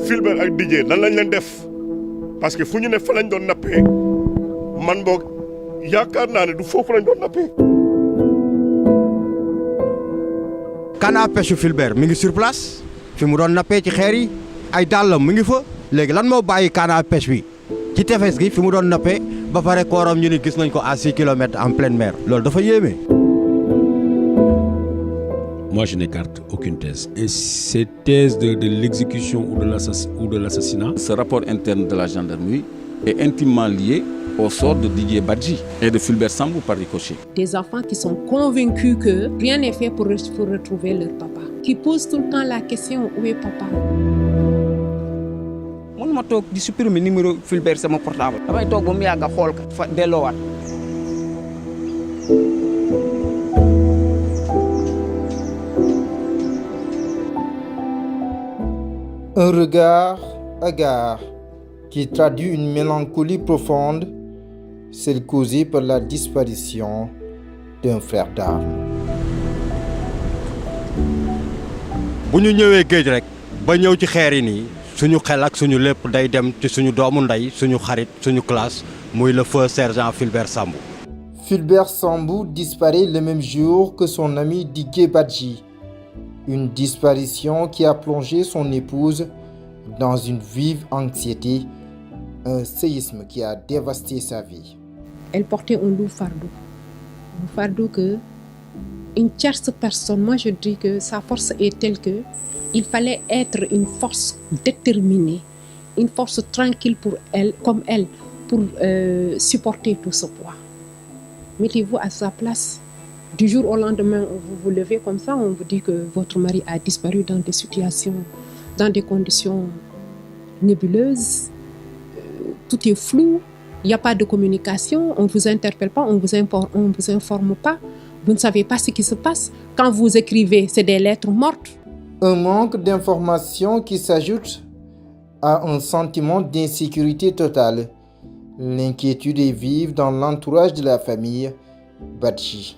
Fulbert ak Didier nan lañ leen def parce que fu ñu ne fa lañ doon nappee man boog yaakaar naa ne du foofu lañ doon nappee. canne à pêche Fulbert mi ngi sur place fi mu doon nappee ci xeer yi ay dàllam mi ngi fa léegi lan moo bàyyi canne à pêche bi ci tefes gi fi mu doon nappee ba pare kooram ñu ni gis nañ ko à 6 kilomètres en pleine mer loolu dafa yéeme. Moi, je n'écarte aucune thèse. Et cette thèse de l'exécution ou de l'assassinat... Ce rapport interne de la gendarmerie est intimement lié au sort de Didier Badji et de Fulbert Sambou par ricochet. Des enfants qui sont convaincus que rien n'est fait pour retrouver leur papa. Qui posent tout le temps la question, où est papa? Je suis supprimer le numéro Fulbert sur mon portable. Je suis supprimer le numéro. Un regard hagard qui traduit une mélancolie profonde, celle causée par la disparition d'un frère d'armes. bu ñu ñëwee géej rek ba ñëw ci xeer yi nii suñu xel ak suñu lépp day dem ci suñu doomu ndey suñu xarit suñu classe muy le feu sergent Fulbert Sambou. Fulbert Sambou disparaît le même jour que son ami Didier Badji. Une disparition qui a plongé son épouse dans une vive anxiété, un séisme qui a dévasté sa vie. Elle portait un lourd fardeau que une tierce personne, moi je dis que sa force est telle que il fallait être une force déterminée, une force tranquille pour elle, comme elle, pour supporter tout ce poids. Mettez-vous à sa place. Du jour au lendemain, vous vous levez comme ça, on vous dit que votre mari a disparu dans des situations, dans des conditions nébuleuses, tout est flou, il n'y a pas de communication, on ne vous interpelle pas, on ne vous informe pas, vous ne savez pas ce qui se passe. Quand vous écrivez, c'est des lettres mortes. Un manque d'information qui s'ajoute à un sentiment d'insécurité totale. L'inquiétude est vive dans l'entourage de la famille Badji.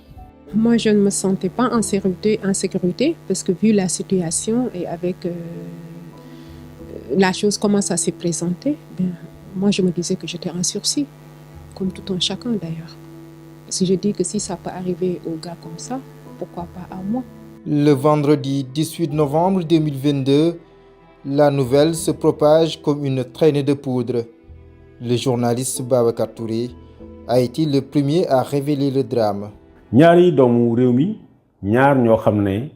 Moi, je ne me sentais pas en sécurité parce que vu la situation et avec la chose, comment ça s'est présenté, moi, je me disais que j'étais en sursis, comme tout un chacun d'ailleurs. Si je dis que si ça peut arriver aux gars comme ça, pourquoi pas à moi? Le vendredi 18 novembre 2022, la nouvelle se propage comme une traînée de poudre. Le journaliste Babacar Touré a été le premier à révéler le drame. ñaari doomu réew mi ñaar ñoo xam ne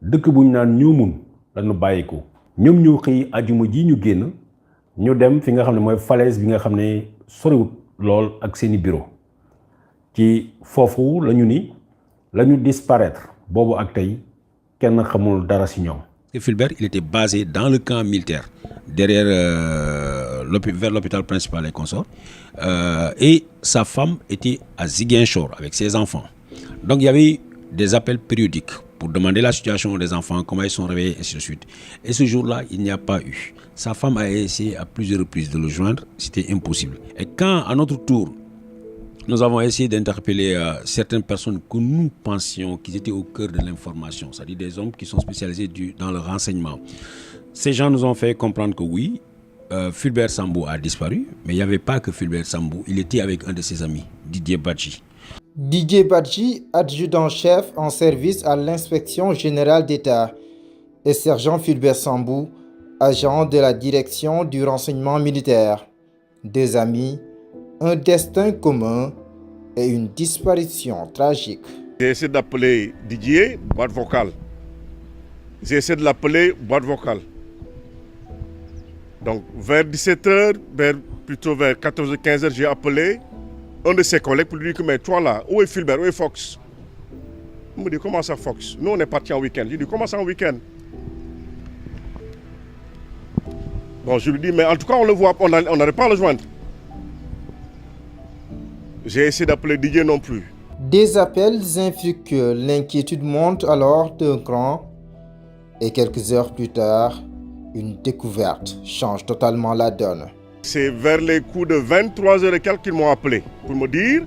dëkk bu ñu naan ñoomun lañu bàyyi ko ñoom ñoo xëy ajuma ji ñu génn ñu dem fi nga xam ne mooy falaise bi nga xam ne soriwut lool ak seeni bureau ci foofu lañu ni lañu disparaître boobu ak tey kenn xamul dara ci ñoom. Fulbert, il était basé dans le camp militaire, derrière vers l'hôpital principal et consorts. Et sa femme était à Ziguinchor avec ses enfants. Donc il y avait des appels périodiques pour demander la situation des enfants, comment ils sont réveillés, et ainsi de suite. Et ce jour-là, il n'y a pas eu. Sa femme a essayé à plusieurs reprises de le joindre, c'était impossible. Et quand, à notre tour, nous avons essayé d'interpeller certaines personnes que nous pensions qu'ils étaient au cœur de l'information, c'est-à-dire des hommes qui sont spécialisés dans le renseignement. Ces gens nous ont fait comprendre que oui, Fulbert Sambou a disparu, mais il n'y avait pas que Fulbert Sambou, il était avec un de ses amis, Didier Badji. Didier Badji, adjudant-chef en service à l'inspection générale d'État, et sergent Fulbert Sambou, agent de la direction du renseignement militaire. Deux amis, un destin commun et une disparition tragique. J'ai essayé d'appeler Didier, boîte vocale. J'ai essayé de l'appeler, boîte vocale. Donc vers 17h, plutôt vers 14h-15h, j'ai appelé un de ses collègues pour lui dire que mais toi là, où est Fulbert, où est Fox? Il me dit comment ça Fox? Nous on est partis en week-end. Je lui dis comment ça en week-end? Bon, je lui dis mais en tout cas on le voit, on n'arrive pas à le joindre. J'ai essayé d'appeler Didier non plus. Des appels infructueux, l'inquiétude monte alors d'un cran et quelques heures plus tard, une découverte change totalement la donne. C'est vers les coups de 23h et quelques qu'ils m'ont appelé pour me dire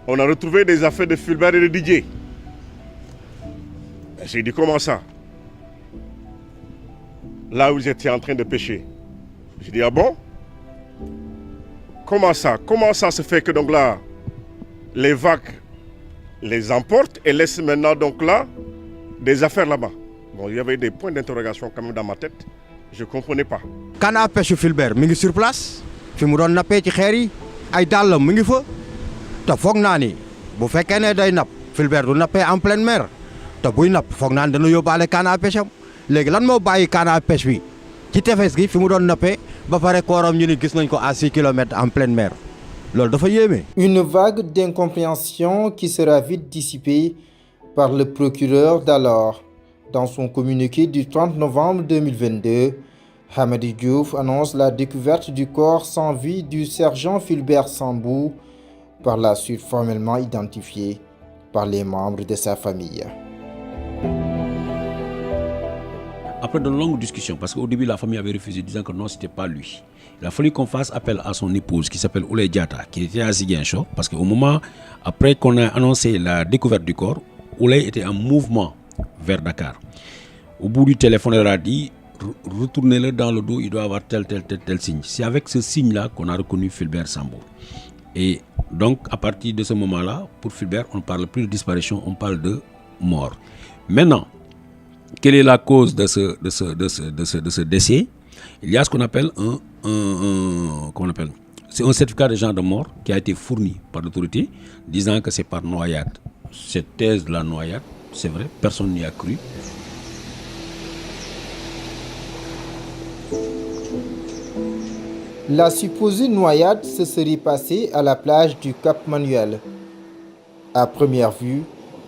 on a retrouvé des affaires de Fulbert et de Didier. J'ai dit comment ça? là où ils étaient en train de pêcher. J'ai dit, ah bon? Comment ça? Comment ça se fait que donc là, les vagues les emportent et laissent maintenant donc là des affaires là-bas? Bon, il y avait des points d'interrogation quand même dans ma tête. Je ne comprenais pas. canne à pêche Fulbert mi ngi sur place fi mu doon nappee ci xeer yi ay dàllam mi ngi fa te foog naa ni bu fekkee ne day napp Fulbert du nappee en pleine mer te buy napp foog naa ni dana yóbbaale canne à pêche am léegi lan moo bàyyi canne à pêche bi ci tefes gi fi mu doon nappee ba pare kooram ñu ni gis nañ ko à 6 kilomètres en pleine mer loolu dafa yéeme. Une vague d'incompréhension qui sera vite dissipée par le procureur d'alors. Dans son communiqué du 30 novembre 2022, Hamady Diouf annonce la découverte du corps sans vie du sergent Fulbert Sambou, par la suite formellement identifié par les membres de sa famille. Après de longues discussions, parce qu'au début la famille avait refusé, disant que non, c'était pas lui. Il a fallu qu'on fasse appel à son épouse qui s'appelle Oulé Diatta, qui était à Ziguinchor, parce qu'au moment après qu'on a annoncé la découverte du corps, Oulé était en mouvement vers Dakar. Au bout du téléphone, elle a dit retournez-le dans le dos, il doit avoir tel signe. C'est avec ce signe-là qu'on a reconnu Fulbert Sambou. Et donc, à partir de ce moment-là, pour Fulbert, on ne parle plus de disparition, on parle de mort. Maintenant, quelle est la cause de ce décès? Il y a ce qu'on appelle c'est un certificat de genre de mort qui a été fourni par l'autorité, disant que c'est par noyade. Cette thèse de la noyade, c'est vrai, personne n'y a cru. La supposée noyade se serait passée à la plage du Cap Manuel. À première vue,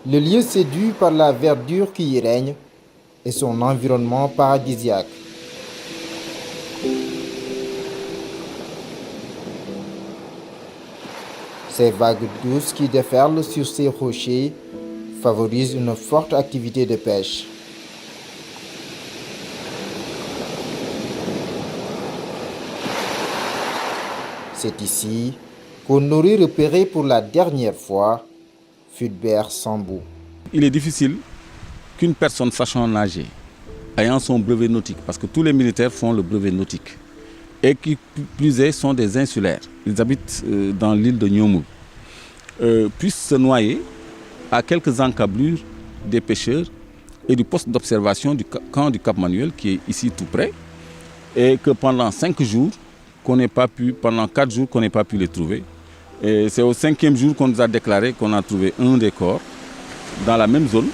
le lieu séduit par la verdure qui y règne et son environnement paradisiaque. Ces vagues douces qui déferlent sur ces rochers favorisent une forte activité de pêche. C'est ici qu'on aurait repéré pour la dernière fois Fulbert Sambou. Il est difficile qu'une personne sachant nager, ayant son brevet nautique, parce que tous les militaires font le brevet nautique, et qui plus est sont des insulaires, ils habitent dans l'île de Niomou, puisse se noyer à quelques encablures des pêcheurs et du poste d'observation du camp du Cap Manuel qui est ici tout près, et que pendant 5 jours, pendant 4 jours qu'on n'ait pas pu les trouver. Et c'est au 5e jour qu'on nous a déclaré qu'on a trouvé un des corps dans la même zone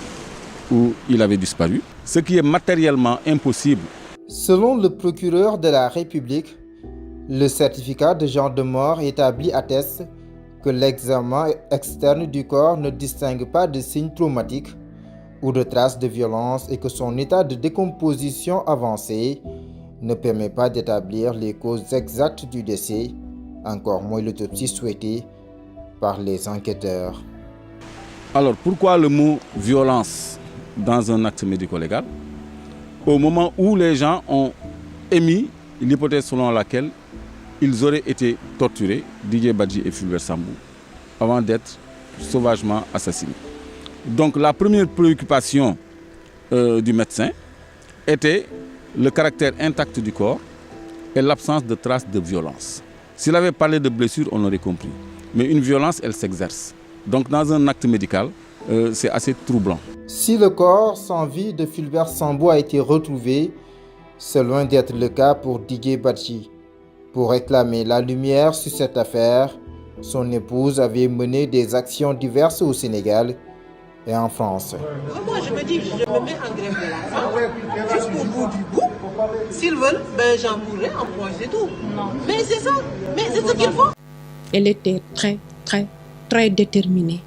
où il avait disparu, ce qui est matériellement impossible. Selon le procureur de la République, le certificat de genre de mort établi atteste que l'examen externe du corps ne distingue pas de signes traumatiques ou de traces de violence et que son état de décomposition avancé ne permet pas d'établir les causes exactes du décès, encore moins l'autopsie souhaitée par les enquêteurs. Alors pourquoi le mot violence dans un acte médico-légal au moment où les gens ont émis l'hypothèse selon laquelle ils auraient été torturés, Didier Badji et Fulbert Sambou, avant d'être sauvagement assassinés. Donc la première préoccupation du médecin était le caractère intact du corps et l'absence de traces de violence. S'il avait parlé de blessures, on aurait compris. Mais une violence, elle s'exerce. Donc dans un acte médical, c'est assez troublant. Si le corps sans vie de Fulbert Sambou a été retrouvé, c'est loin d'être le cas pour Didier Badji. Pour réclamer la lumière sur cette affaire, son épouse avait mené des actions diverses au Sénégal et en France. Moi, je me dis, je me mets en grève de la faim, juste pour bout du bout. S'ils veulent, ben j'en pourrai en point, c'est tout. Mais c'est ça, mais c'est ce qu'il faut. Elle était très déterminée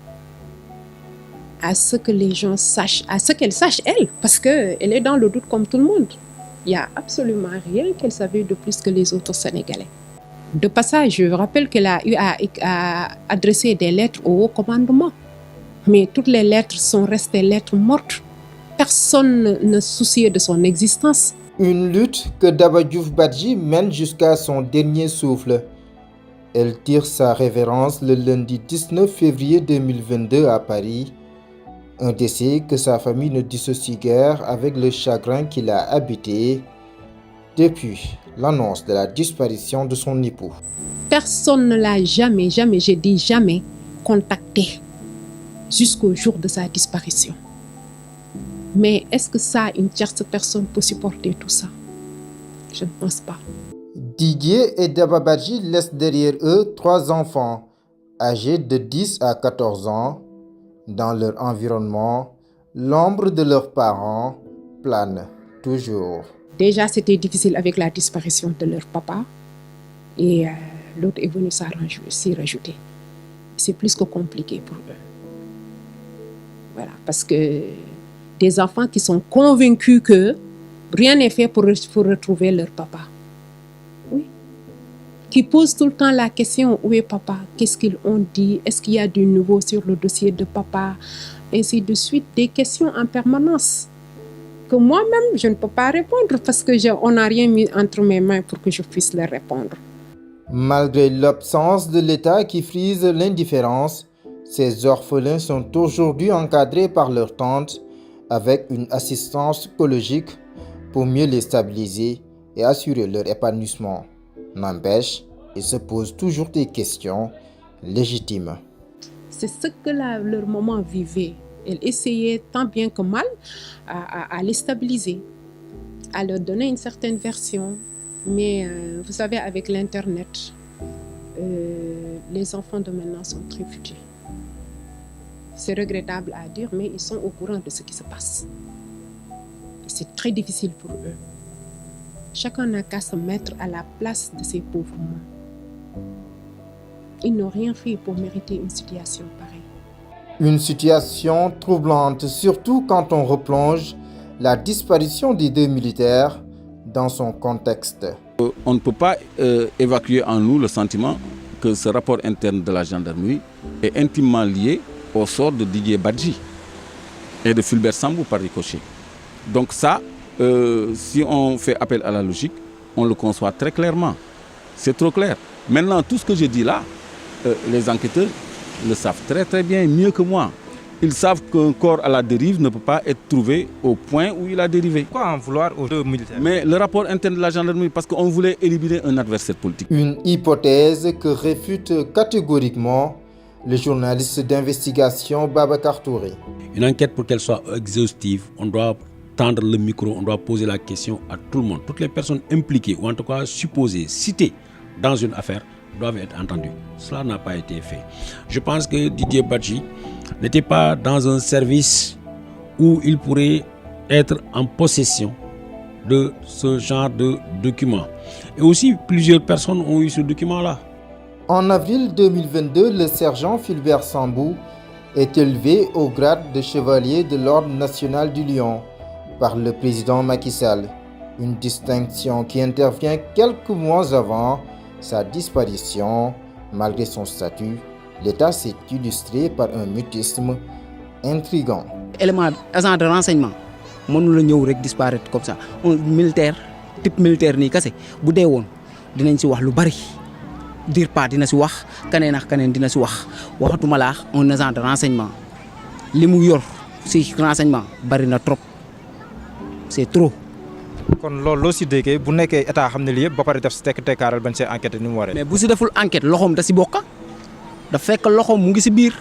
à ce que les gens sachent, à ce qu'elle sache elle, parce qu'elle est dans le doute comme tout le monde. Il n'y a absolument rien qu'elle savait de plus que les autres Sénégalais. De passage, je rappelle qu'elle a eu à adresser des lettres au haut commandement. Mais toutes les lettres sont restées lettres mortes. Personne ne souciait de son existence. Une lutte que Daba Diouf Badji mène jusqu'à son dernier souffle. Elle tire sa révérence le lundi 19 février 2022 à Paris. Un décès que sa famille ne dissocie guère avec le chagrin qui l'a habité depuis l'annonce de la disparition de son époux. Personne ne l'a jamais, j'ai dit jamais, contacté jusqu'au jour de sa disparition. Mais est-ce que ça, une tierce personne peut supporter tout ça? Je ne pense pas. Didier et Daba Badji laissent derrière eux 3 enfants, âgés de 10 à 14 ans. Dans leur environnement, l'ombre de leurs parents plane toujours. Déjà, c'était difficile avec la disparition de leur papa. Et l'autre est venu s'y rajouter. C'est plus que compliqué pour eux. Voilà, parce que des enfants qui sont convaincus que rien n'est fait pour retrouver leur papa. Oui. Qui posent tout le temps la question, où est papa? Qu'est-ce qu'ils ont dit? Est-ce qu'il y a du nouveau sur le dossier de papa? Ainsi de suite, des questions en permanence. Que moi-même, je ne peux pas répondre parce qu'on n'a rien mis entre mes mains pour que je puisse leur répondre. Malgré l'absence de l'État qui frise l'indifférence, ces orphelins sont aujourd'hui encadrés par leur tante avec une assistance psychologique pour mieux les stabiliser et assurer leur épanouissement. N'empêche, ils se posent toujours des questions légitimes. C'est ce que leur maman vivait. Elle essayait tant bien que mal à les stabiliser, à leur donner une certaine version. Mais vous savez, avec l'Internet, les enfants de maintenant sont très futés. C'est regrettable à dire, mais ils sont au courant de ce qui se passe. C'est très difficile pour eux. Chacun n'a qu'à se mettre à la place de ces pauvres mains. Ils n'ont rien fait pour mériter une situation pareille. Une situation troublante, surtout quand on replonge la disparition des 2 militaires dans son contexte. On ne peut pas évacuer en nous le sentiment que ce rapport interne de la gendarmerie est intimement lié au sort de Didier Badji et de Fulbert Sambou par ricochet. Donc ça, si on fait appel à la logique, on le conçoit très clairement. C'est trop clair. Maintenant, tout ce que je dis là, les enquêteurs le savent très très bien, mieux que moi. Ils savent qu'un corps à la dérive ne peut pas être trouvé au point où il a dérivé. Pourquoi en vouloir aux 2 militaires? Mais le rapport interne de la gendarmerie, parce qu'on voulait éliminer un adversaire politique. Une hypothèse que réfute catégoriquement le journaliste d'investigation Babacar Touré. Une enquête, pour qu'elle soit exhaustive, on doit tendre le micro, on doit poser la question à tout le monde. Toutes les personnes impliquées, ou en tout cas supposées, citées dans une affaire, doivent être entendues. Cela n'a pas été fait. Je pense que Didier Badji n'était pas dans un service où il pourrait être en possession de ce genre de document. Et aussi, plusieurs personnes ont eu ce document-là. En avril 2022, le sergent Fulbert Sambou est élevé au grade de chevalier de l'Ordre national du Lion par le président Macky Sall. Une distinction qui intervient quelques mois avant sa disparition. Malgré son statut, l'État s'est illustré par un mutisme intrigant. Élément agent de renseignement mënu la ñëw rek disparaître comme ça. Un militaire type militaire nii kese bu dee woon dinañ si wax lu bari. DIRPA dina si wax kaneen ak kaneen dina si wax waxatuma laax un agent de renseignement li mu yor si renseignement bari na trop c'est trop. kon loolu loo si déggee bu nekkee état xam ne lii yëpp ba pare def si tekkaaral bañ see enquête ni mu waree. mais bu si deful enquête loxoom da si bokk da fekk loxoom mu ngi si biir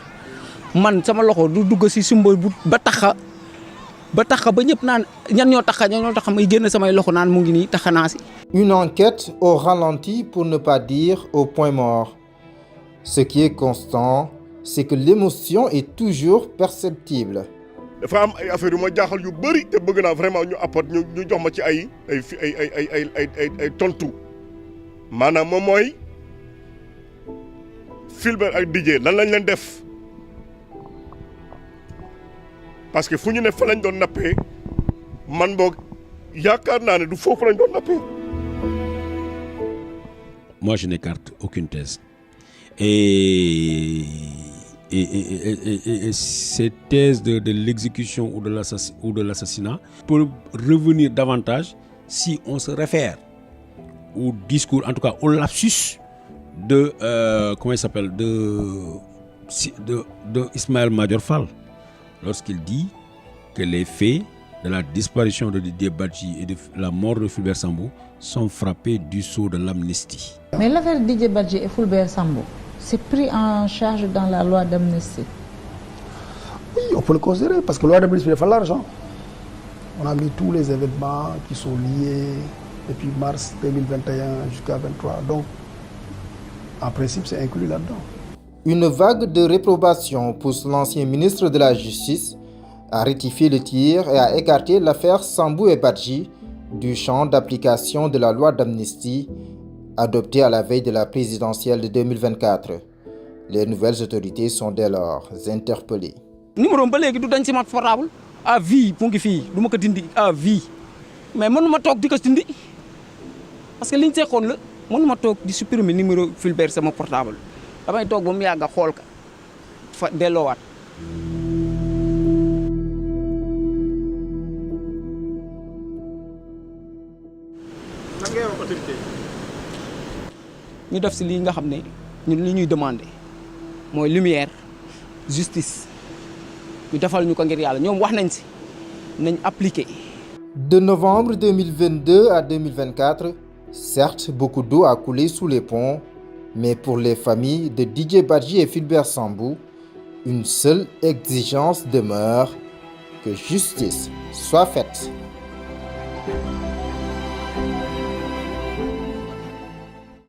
man sama loxo du dugg si sumba ba taxa ba ñëpp naan ñan ñoo taxa may génn samay loxo naan mu ngi nii taxa naa si. Une enquête au ralenti pour ne pas dire au point mort. Ce qui est constant, c'est que l'émotion est toujours perceptible. dafa am ay affaire yu ma jaaxal yu bëri te bëgg naa vraiment ñu apporte ñu jox ma ci ay tontu maanaam moom mooy Fulbert ak Didier lan lañ leen def parce que fu ñu ne fa lañ doon nappee man boog yaakaar naa ne du foofu lañ doon nappee. Moi, je n'écarte aucune thèse. Et ces thèses de l'exécution ou de l'assassinat peuvent revenir davantage si on se réfère au discours, en tout cas au lapsus de comment il s'appelle, de Ismaël Madior Fall, lorsqu'il dit que les faits de la disparition de Didier Badji et de la mort de Fulbert Sambou sont frappés du sceau de l'amnistie. Mais l'affaire Didier Badji et Fulbert Sambou, c'est pris en charge dans la loi d'amnistie. Oui, on peut le considérer parce que la loi d'amnistie, il faut l'argent. On a mis tous les événements qui sont liés depuis mars 2021 jusqu'à 2023. Donc, en principe, c'est inclus là-dedans. Une vague de réprobation pousse l'ancien ministre de la Justice à rectifier le tir et à écarter l'affaire Sambou et Badji du champ d'application de la loi d'amnistie adoptée à la veille de la présidentielle de 2024. Les nouvelles autorités sont dès lors interpellées. Numéro ba léegi du dañ ci mat portable à vie mu ngi fii du ma ko dindi à vie mais mënuma toog di ko dindi parce que liñ seqoon la mënuma toog di supprimer numéro Fulbert sama portable damay toog ba mu yàgg a xool ka fa delloowaat. lan ngay wax autorité ñu def si lii nga xam ne ñun li ñuy demandé mooy lumière justice ñu defal ñu ko ngir yàlla ñoom wax nañ si nañ appliquer. De novembre 2022 à 2024, certes, beaucoup d'eau a coulé sous les ponts, mais pour les familles de Didier Badji et Fulbert Sambou, une seule exigence demeure, que justice soit faite.